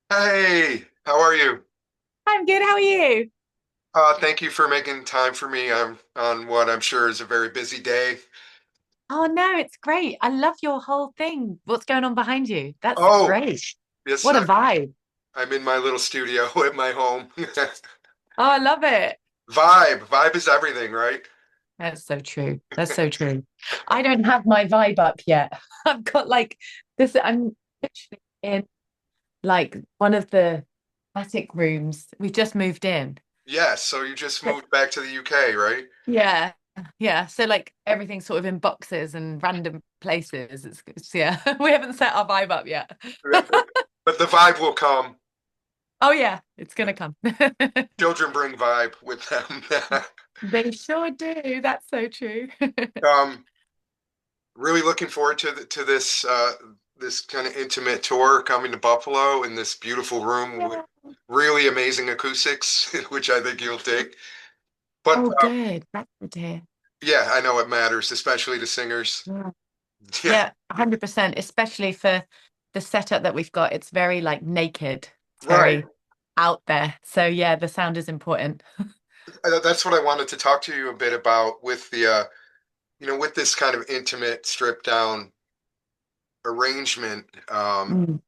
Hey, how are you? I'm good. How are you? Thank you for making time for me. I'm on what I'm sure is a very busy day. Oh no, it's great. I love your whole thing. What's going on behind you? That's Oh, great. yes, What a vibe. I'm in my little studio at my home. Oh, I love it. Vibe is everything, right? That's so true. That's so true. I don't have my vibe up yet. I've got like this, I'm literally in like one of the attic rooms. We've just moved in. Yes, so you just But moved back to the UK, right? yeah. Yeah. So like everything's sort of in boxes and random places. Yeah, we haven't set our vibe up yet. But the vibe will come. Oh yeah, it's gonna come. Children bring vibe with them. They sure do. That's so true. Um, really looking forward to this kind of intimate tour coming to Buffalo in this beautiful room with Yeah. really amazing acoustics, which I think you'll dig. But Oh, good. That's good to hear. yeah, I know it matters, especially to singers. Yeah. Yeah, Yeah, 100%, especially for the setup that we've got. It's very like naked. It's right. very out there. So yeah, the sound is important. That's what I wanted to talk to you a bit about with with this kind of intimate, stripped down arrangement, Mm.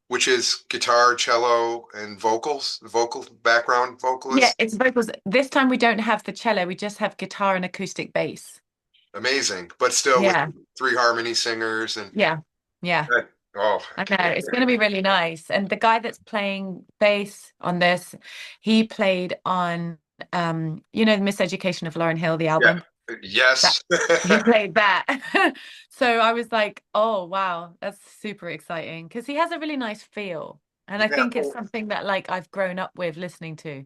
which is guitar, cello, and vocals, the vocal background Yeah, vocalist. it's vocals. This time we don't have the cello, we just have guitar and acoustic bass. Amazing, but still with Yeah. three harmony singers and Yeah. Yeah. oh, I know it's going to be really nice. And the guy that's playing bass on this, he played on the Miseducation of Lauryn Hill, the yeah, album. That yes. he played that. So I was like, oh wow, that's super exciting because he has a really nice feel. And I Yeah. think it's something that like I've grown up with listening to.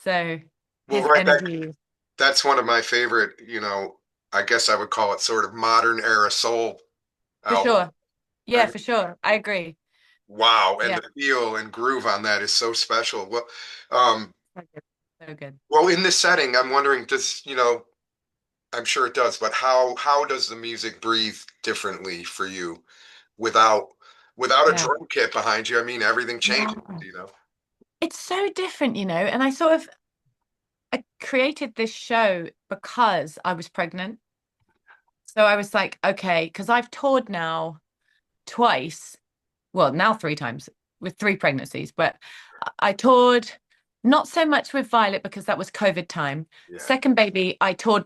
So Well, his right back. energy, That's one of my favorite, I guess I would call it sort of modern era soul for album. sure. I Yeah, mean, for sure. I agree. wow, and Yeah. the feel and groove on that is so special. So good. So good. Well, in this setting, I'm wondering, I'm sure it does, but how does the music breathe differently for you without without a Yeah. drum kit behind you? I mean, everything changes, Yeah. you know. It's so different, and I created this show because I was pregnant. So I was like, okay, because I've toured now twice, well, now three times with three pregnancies, but I toured not so much with Violet because that was COVID time. Yeah. Second baby, I toured,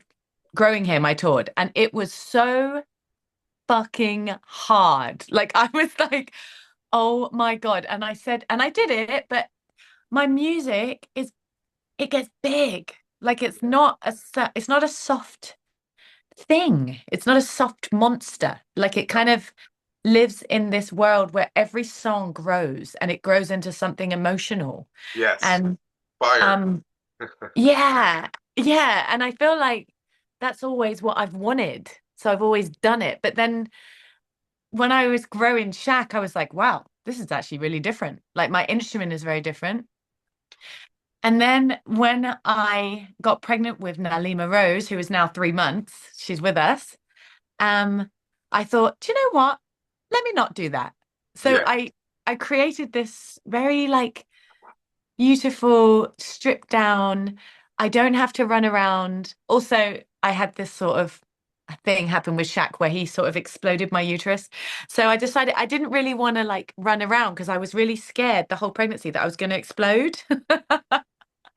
growing him, I toured, and it was so fucking hard. Like, I was like, oh my God. And I said, and I did it, but my music it gets big. Like, it's not a soft thing. It's not a soft monster. Like it kind of lives in this world where every song grows and it grows into something emotional. Yes. And Fire. um yeah, yeah. And I feel like that's always what I've wanted. So I've always done it. But then when I was growing Shaq, I was like, wow, this is actually really different. Like my instrument is very different. And then when I got pregnant with Nalima Rose, who is now 3 months, she's with us. Um, I thought, do you know what? Let me not do that. So Yeah. I created this very like beautiful, stripped down. I don't have to run around. Also, I had this sort of thing happen with Shaq where he sort of exploded my uterus. So I decided I didn't really want to like run around because I was really scared the whole pregnancy that I was going to explode.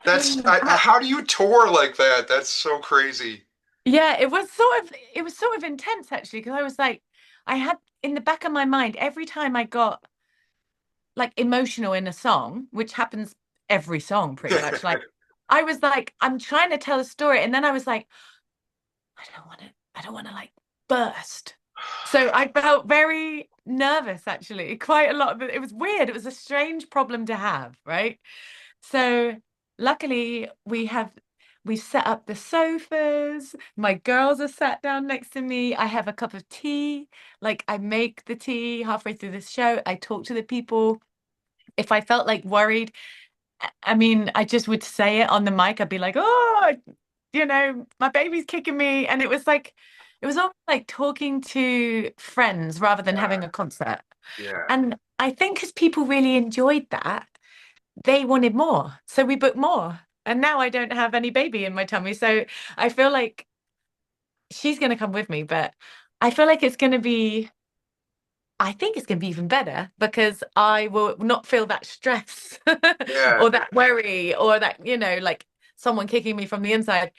How do you tour like that? That's so crazy. Yeah, it was sort of intense actually because I was like I had in the back of my mind every time I got like emotional in a song, which happens every song pretty much. Like I was like I'm trying to tell a story and then I was like I don't want to like burst. So I felt very nervous actually. Quite a lot of it was weird. It was a strange problem to have, right? So luckily we set up the sofas. My girls are sat down next to me. I have a cup of tea. Like I make the tea halfway through this show. I talk to the people. If I felt like worried, I mean, I just would say it on the mic. I'd be like, oh, my baby's kicking me. And it was almost like talking to friends rather than having a concert. Yeah. And I think because people really enjoyed that, they wanted more. So we booked more. And now I don't have any baby in my tummy. So I feel like she's going to come with me, but I feel like I think it's going to be even better because I will not feel that stress Yeah, or that worry or that, like someone kicking me from the inside.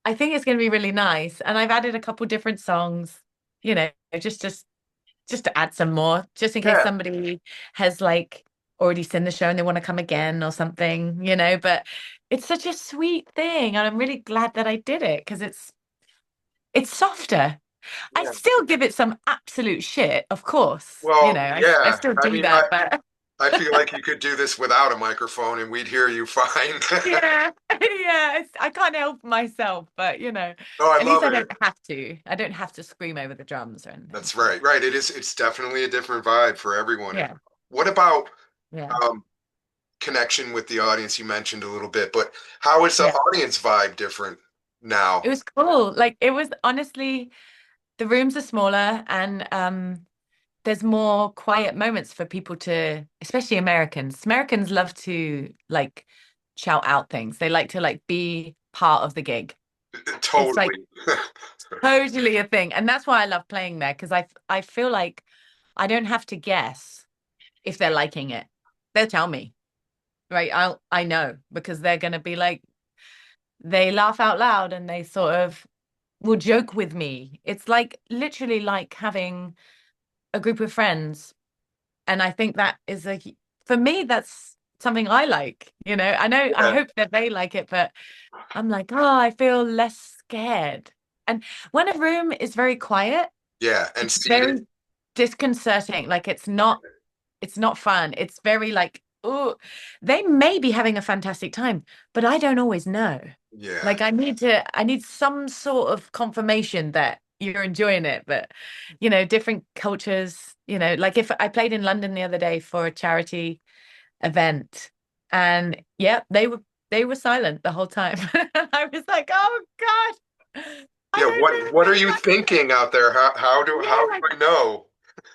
I think it's going to be really nice. And I've added a couple different songs, you know, just to add some more, just in case yeah, somebody has like already seen the show and they want to come again or something, but it's such a sweet thing. And I'm really glad that I did it because it's softer. I yeah. still give it some absolute shit, of course. Well, I yeah. still I do mean, I that, but I feel like you could do this without a microphone and we'd hear you fine. yeah, yeah, I can't help myself, but Oh, I at least love I it. don't have to. I don't have to scream over the drums or anything. That's So right. Right. It's definitely a different vibe for everyone. yeah, What about yeah. um connection with the audience you mentioned a little bit, but how is the Yeah. audience vibe different It now? was cool. Like it was honestly, the rooms are smaller and there's more quiet moments for people to, especially Americans. Americans love to like shout out things. They like to like be part of the gig. It's like Totally. totally a thing. And that's why I love playing there because I feel like I don't have to guess if they're liking it. They'll tell me, right? I know because they're gonna be like they laugh out loud and they sort of will joke with me. It's like literally like having a group of friends. And I think that is for me, that's something I like. I know, I Yeah. hope that they like it, but I'm like, oh, I feel less scared. And when a room is very quiet, Yeah. And it's seated. very disconcerting. Like it's not fun. It's very like, oh, they may be having a fantastic time, but I don't always know. Yeah. Like I need some sort of confirmation that you're enjoying it. But different cultures, like if I played in London the other day for a charity event, and yeah, they were silent the whole time. I was like, oh God, I Yeah. don't know What if are I you like it. thinking out there? Yeah, How do like I know?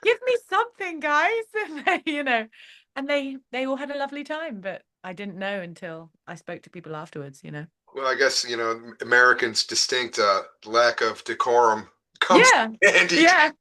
give me something, guys. And they all had a lovely time, but I didn't know until I spoke to people afterwards. Well, I guess, Americans' distinct lack of decorum comes Yeah. in handy. Yeah.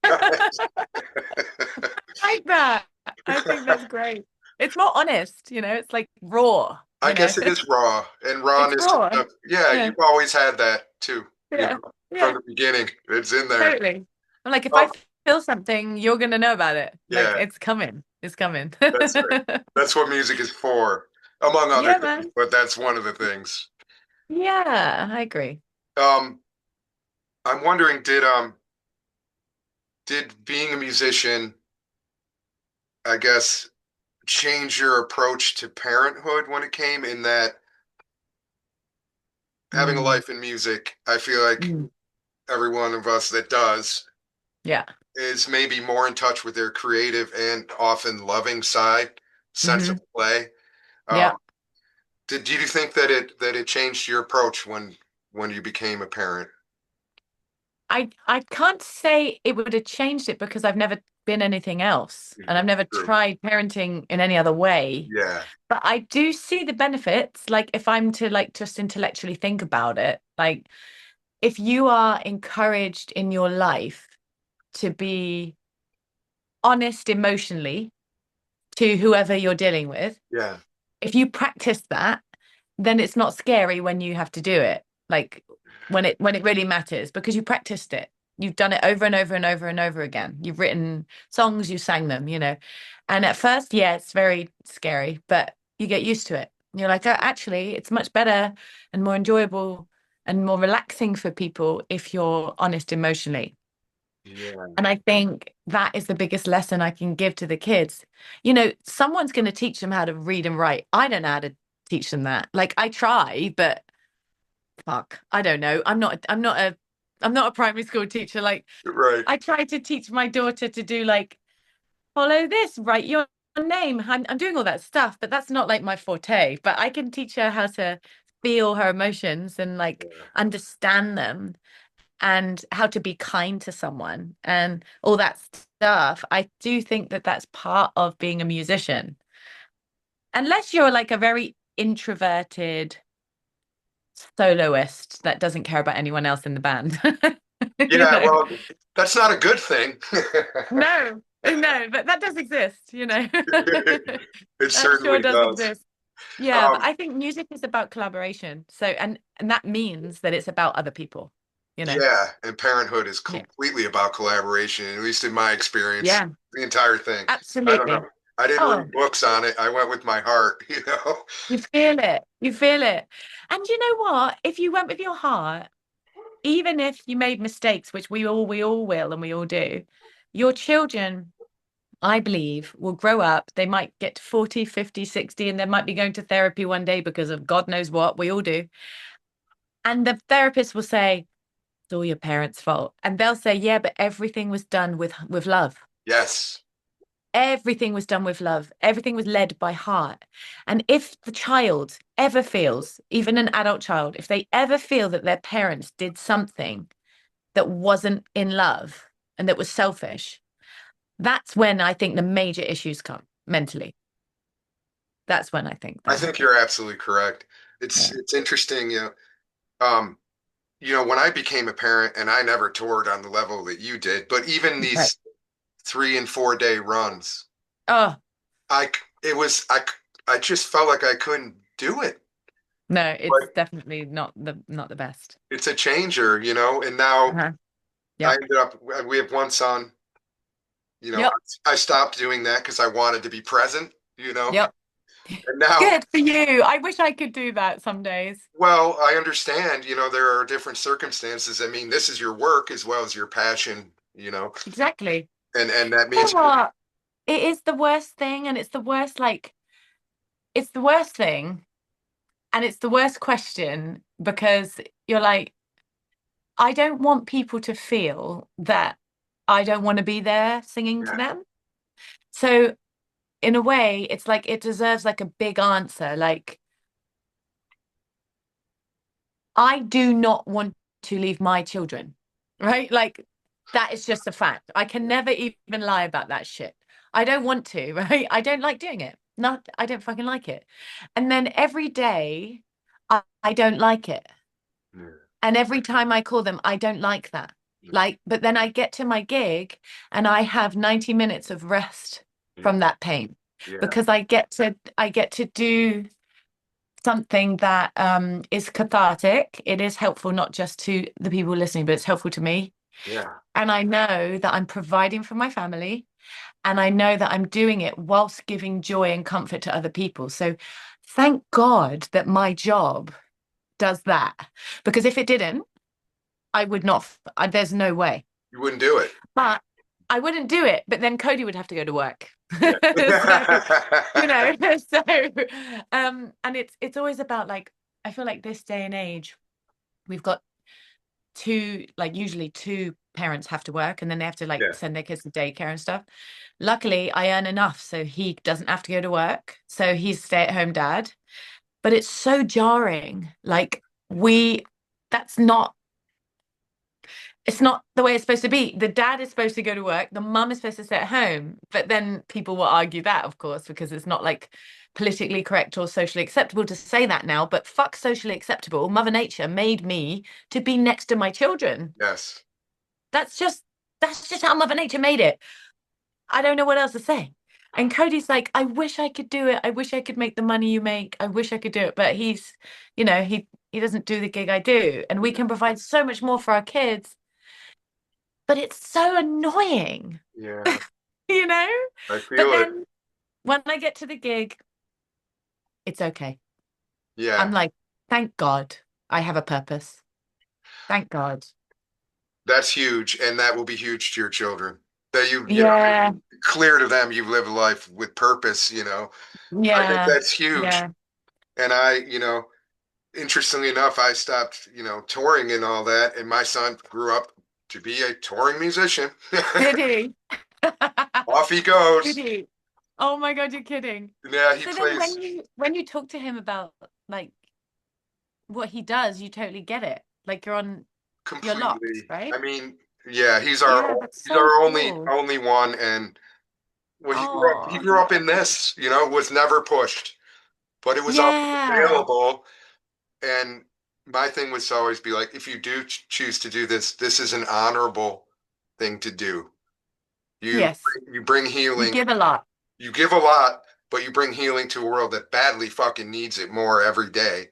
Like that. I think that's great. It's more honest, it's like raw, I guess it is raw, and It's rawness, raw. yeah, Yeah. you've always had that too, Yeah. from Yeah. the beginning. It's in there. Totally. I'm like, if I Um, feel something, you're gonna know about it. Like yeah, it's coming. It's coming. that's right. That's what music is for, among other Yeah, things, man. but that's one of the things. Yeah, I agree. Um, I'm wondering, did being a musician, I guess, change your approach to parenthood when it came in that having a Mm, life in music, I feel like mm. every one of us that does Yeah. is maybe more in touch with their creative and often loving side, sense of Hmm. play. Um, Yeah. did you think that it changed your approach when you became a parent? I can't say it would have changed it because I've never been anything else and I've Mhm. never True. tried parenting in any other way. Yeah. But I do see the benefits. Like if I'm to like just intellectually think about it, like if you are encouraged in your life to be honest emotionally to whoever you're dealing with, Yeah. if you practice that, then it's not scary when you have to do it. Like when it really matters because you practiced it. You've done it over and over and over and over again. You've written songs, you sang them. And at first, yeah, it's very scary, but you get used to it. You're like, oh, actually, it's much better and more enjoyable and more relaxing for people if you're honest emotionally. Yeah. And I think that is the biggest lesson I can give to the kids. Someone's going to teach them how to read and write. I don't know how to teach them that. Like I try, but fuck, I don't know. I'm not a primary school teacher. Like Right. I try to teach my daughter to do like follow this, write your name. I'm doing all that stuff, but that's not like my forte. But I can teach her how to feel her emotions and like Yeah. understand them and how to be kind to someone and all that stuff. I do think that that's part of being a musician. Unless you're like a very introverted soloist that doesn't care about anyone else in the band. You Yeah, know? well, that's not a good thing. No, no, but that does exist, you know. It That sure certainly does does. exist. Yeah, but Um, I think music is about collaboration. So, and that means that it's about other people, you know. yeah, and parenthood is Yeah. completely about collaboration, at least in my experience, Yeah, the entire thing. I don't know. absolutely. I didn't Oh, read books on it. I went with my heart, you know? you feel it. You feel it. And you know what? If you went with your heart, even if you made mistakes, which we all will and we all do, your children, I believe, will grow up. They might get to 40, 50, 60, and they might be going to therapy one day because of God knows what. We all do. And the therapist will say, it's all your parents' fault. And they'll say, yeah, but everything was done with love. Yes. Everything was done with love. Everything was led by heart. And if the child ever feels, even an adult child, if they ever feel that their parents did something that wasn't in love and that was selfish, that's when I think the major issues come mentally. That's when I think I that think happens. you're absolutely correct. Yeah. It's interesting, um, when I became a parent and I never toured on the level that you did, but even Right. these 3 and 4 day runs, Oh, I it was I just felt like I couldn't do it. no, it's Like definitely not the best. it's a changer, and now Uh-huh. I Yep. ended up we have one son, Yep. I stopped doing that because I wanted to be present. Yep. And now, Good for you. I wish I could do that some days. well, I understand, there are different circumstances. I mean, this is your work as well as your passion, Exactly. and that You know means what? It is the worst thing, and it's the worst, like, it's the worst thing, and it's the worst question because you're like, I don't want people to feel that I don't want to be there singing to yeah, them. So, in a way, it's like it deserves like a big answer. Like, I do not want to leave my children, right? Like, that is just a fact. I can never even lie about that shit. I don't want to, right? I don't like doing it. Not, I don't fucking like it. And then every day, I don't like it. yeah, And every time I call them, I don't like that. yeah, Like, but then I get to my gig and I have 90 minutes of rest yeah, from that pain yeah, because I get to do something that is cathartic. It is helpful not just to the people listening, but it's helpful to me. yeah. And I know that I'm providing for my family, and I know that I'm doing it whilst giving joy and comfort to other people. So thank God that my job does that. Because if it didn't, I would not, there's no way. You wouldn't do it. But I wouldn't do it. But then Cody would have to go to work. Yeah. So, so and it's always about like I feel like this day and age, we've got two, like usually two parents have to work and then they have to like Yeah. send their kids to daycare and stuff. Luckily, I earn enough so he doesn't have to go to work. So he's stay-at-home dad. But it's so jarring. Like we that's not it's not the way it's supposed to be. The dad is supposed to go to work, the mum is supposed to stay at home. But then people will argue that, of course, because it's not like politically correct or socially acceptable to say that now. But fuck socially acceptable. Mother Nature made me to be next to my children. Yes. That's just that's just how Mother Nature made it. I don't know what else to say. And Cody's like, I wish I could do it. I wish I could make the money you make. I wish I could do it. But he doesn't do the gig I do. And we can provide so much more for our kids. But it's so annoying, Yeah. you know? I But feel it. then when I get to the gig, it's okay. I'm Yeah. like, thank God I have a purpose. Thank God. That's huge. And that will be huge to your children. That Yeah, clear to them, you've lived a life with purpose. I think yeah, that's huge. yeah. And interestingly enough, I stopped, touring and all that. And my son grew up to be a touring musician. Did he? Off he Did goes. he? Oh my God, you're kidding. Yeah, he So then plays. when you talk to him about like what he does, you totally get it. Like you're on You're locked, completely. right? I mean, yeah, Yeah, that's he's so our cool. only one, and well, he Oh, grew up in this, you know, was never pushed, but it was always yeah. available. And my thing was to always be like, if you do choose to do this, this is an honorable thing to do. You Yes. you bring You healing. give a lot. You give a lot, but you bring healing to a world that badly fucking needs it more every day.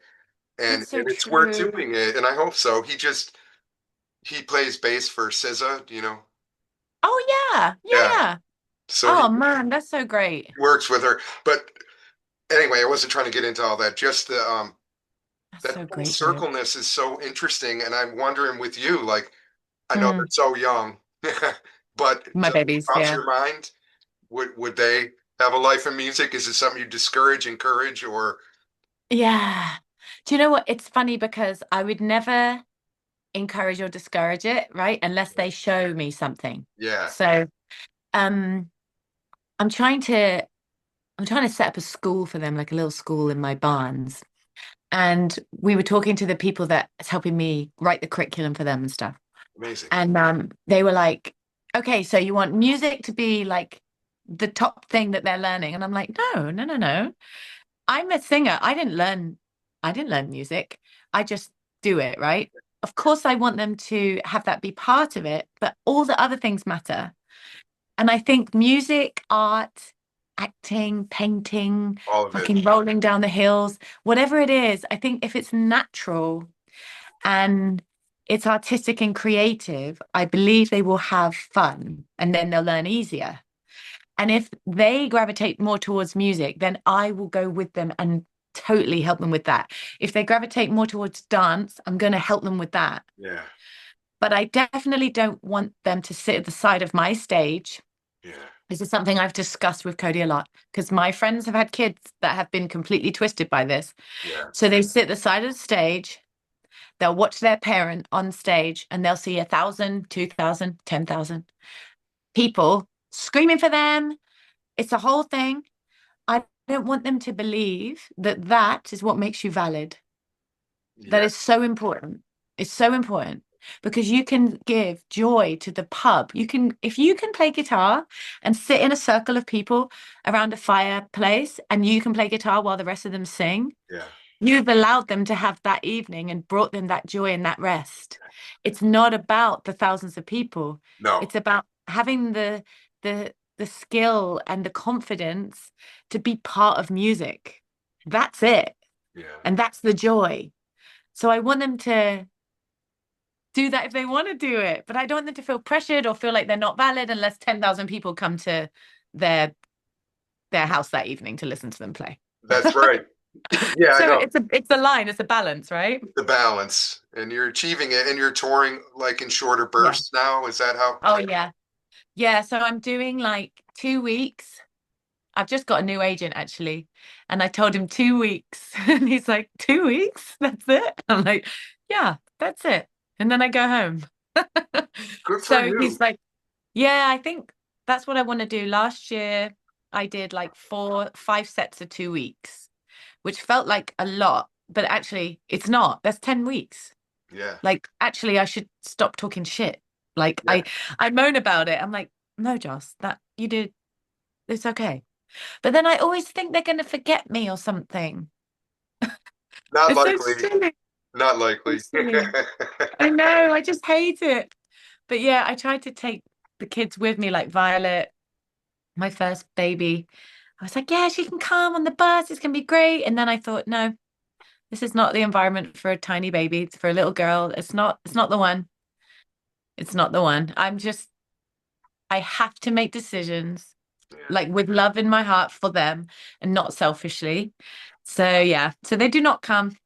It's so And it's worth true. doing it, and I hope so. He plays bass for SZA, you know. Oh yeah. Yeah, Yeah, yeah. so Oh man, that's so great. works with her. But anyway, I wasn't trying to get into all that. Just the That's that so full great though. circleness is so interesting, and I'm wondering with you, like I know they're Mm, so young, but my does it babies, cross yeah. your mind? Would they have a life in music? Is it something you discourage, encourage, or Yeah. Do you know what? It's funny because I would never encourage or discourage it, right? Unless they show me something. yeah, So, um, I'm trying to I'm trying to set up a school for them, like a little school in my barns. And we were talking to the people that's helping me write the curriculum for them and stuff. amazing. And they were like, okay, so you want music to be like the top thing that they're learning. And I'm like, no, no, no, no. I'm a singer. I didn't learn music. I just do it, right? Of course, I want them to have that be part of it, but all the other things matter. And I think music, art, acting, painting, All of it. fucking rolling down the hills, whatever it is, I think if it's natural and it's artistic and creative, I believe they will have fun and then they'll learn easier. And if they gravitate more towards music, then I will go with them and totally help them with that. If they gravitate more towards dance, I'm going to help them with that. Yeah, But I definitely don't want them to sit at the side of my stage. yeah, This is something I've discussed with Cody a lot because my friends have had kids that have been completely twisted by this. yeah, So they sit at the side of the stage, they'll watch their parent on stage, and they'll see 1,000, 2,000, 10,000 people screaming for them. It's a whole thing. I don't want them to believe that that is what makes you valid. That yeah, is so important. It's so important because you can give joy to the pub. You can, if you can play guitar and sit in a circle of people around a fireplace and you can play guitar while the rest of them sing, yeah. you've allowed them to have that evening and brought them that joy and that rest. It's not about the thousands of people. No, It's about having the skill and the confidence to be part of music. That's it. yeah. And that's the joy. So I want them to do that if they want to do it, but I don't want them to feel pressured or feel like they're not valid unless 10,000 people come to their their house that evening to listen to them play. That's right. Yeah, I So know. it's a line, it's a balance, right? The balance, and you're achieving it, and you're touring like in shorter Yeah. bursts now. Is that Oh yeah. Yeah, so I'm doing like 2 weeks. I've just got a new agent actually. And I told him 2 weeks. And he's like, 2 weeks? That's it? I'm like, yeah, that's it. And then I go home. good for So you? he's like, yeah, I think that's what I want to do. Last year, I did like 5 sets of 2 weeks, which felt like a lot, but actually, it's not. That's 10 weeks. Yeah, Like, actually, I should stop talking shit. Like, yeah. I moan about it. I'm like, no, Joss, that you did, it's okay. But then I always think they're going to forget me or something. Not It's so likely. silly. Not So likely. silly. I know. I just hate it. But yeah, I tried to take the kids with me, like Violet, my first baby. I was like, yeah, she can come on the bus. It's gonna be great. And then I thought, no, this is not the environment for a tiny baby. It's for a little girl. It's not the one. It's not the one. I have to make decisions Yeah. like with love in my heart for them and not selfishly. So yeah. So they do not come.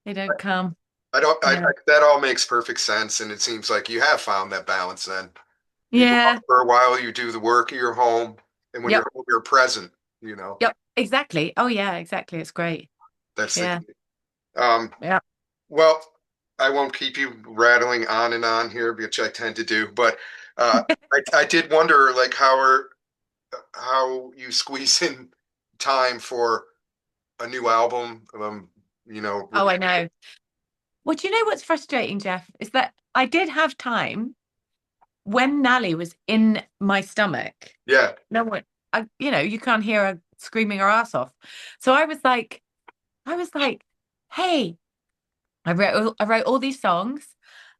They don't come. I don't. Yeah. That all makes perfect sense, and it seems like you have found that balance. Then you go out Yeah. for a while, you do the work at your home, and when you're Yep. home, you're present. You know, Yep. Exactly. Oh yeah, exactly. It's great. that's the Yeah. key. Um, Yeah. well, I won't keep you rattling on and on here, which I tend to do, but uh, I did wonder, like, how you squeeze in time for a new album, you know, Oh, release. I know. Well, do you know what's frustrating, Jeff? Is that I did have time when Nally was in my stomach. Yeah, No one, you can't hear her screaming her ass off. So I was like, hey, I wrote all these songs,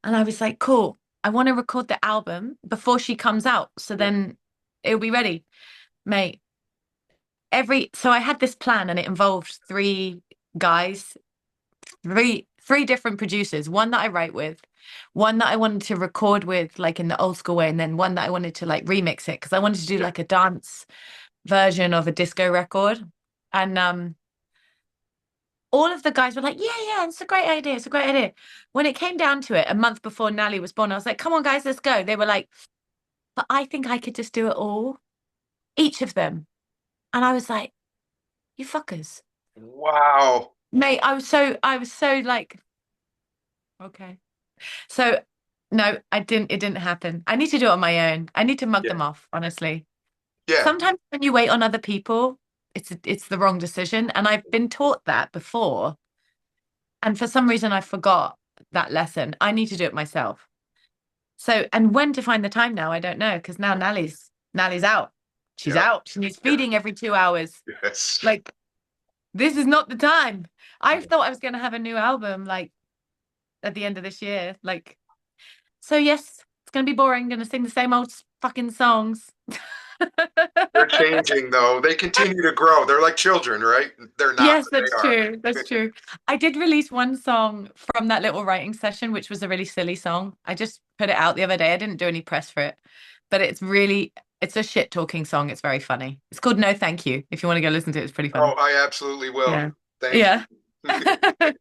and I was like, cool. I want to record the album before she comes out, so yeah, then it'll be ready, mate. So I had this plan, and it involved three guys, three different producers, one that I write with, one that I wanted to record with like in the old school way, and then one that I wanted to like remix it because I wanted to do yeah, like a dance version of a disco record. And all of the guys were like, yeah, yeah, it's a great idea. It's a great idea. When it came down to it, a month before Nally was born, I was like, come on, guys, let's go. They were like, but I think I could just do it all, each of them. And I was like, you fuckers. wow. Mate, I was so like, okay. So no, it didn't happen. I need to do it on my own. I need to mug Yeah, them off, honestly. yeah. Sometimes when you wait on other people, it's the wrong decision. And I've been taught that before. And for some reason I forgot that lesson. I need to do it myself. So, and when to find the time now, I don't know, because now Nally's out. She's Yeah, out. She needs yeah, feeding every 2 hours. yes. Like, this is not the time. I thought I was gonna have a new album like at the end of this year. Like, so yes, it's gonna be boring, gonna sing the same old fucking songs. They're changing though. They continue to grow. They're like children, right? They're not, Yes, but that's they are. true. That's true. I did release one song from that little writing session, which was a really silly song. I just put it out the other day. I didn't do any press for it, but it's a shit talking song. It's very funny. It's called No Thank You. If you want to go listen to it, it's pretty Oh, funny. I absolutely will. Yeah. Thank Yeah. you.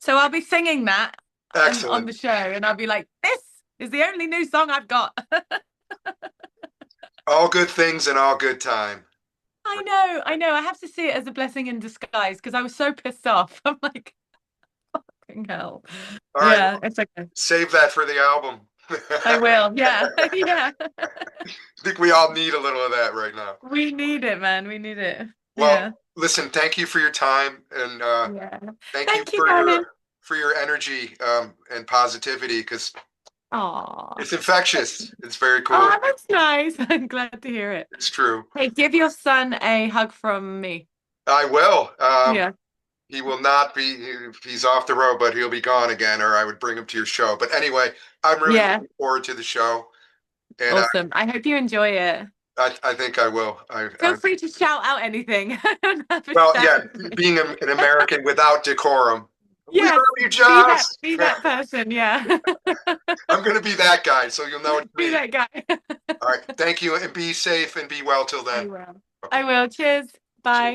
So I'll be singing that on Excellent. the show, and I'll be like, this is the only new song I've got. All good things and all good time. I know, I know. I have to see it as a blessing in disguise because I was so pissed off. I'm like, fucking hell. All right, Yeah, well, it's okay. save that for the album. I I will. Yeah. Yeah. think we all need a little of that right now. We need it, man. We need it. Well, Yeah. listen, thank you for your time and Yeah. thank you Thank you, darling. for your energy and positivity because Oh. it's infectious. It's very cool. Oh, that's nice. I'm glad to hear it. It's true. Hey, give your son a hug from me. I will. Yeah. He will not be, he's off the road, but he'll be gone again, or I would bring him to your show. But anyway, I'm really Yeah. looking forward to the show, and Awesome. I hope you enjoy it. I think I will. Feel free to shout out anything. I don't have a Well, shout. yeah, being an American without decorum. We Yes. love you, Josh. Be that person. Yeah. I'm going to be that guy, so you'll know it's Be me. that guy. All right. Thank you, and be safe and be well till I then. will. Okay. I will. Cheers. Bye. Cheers.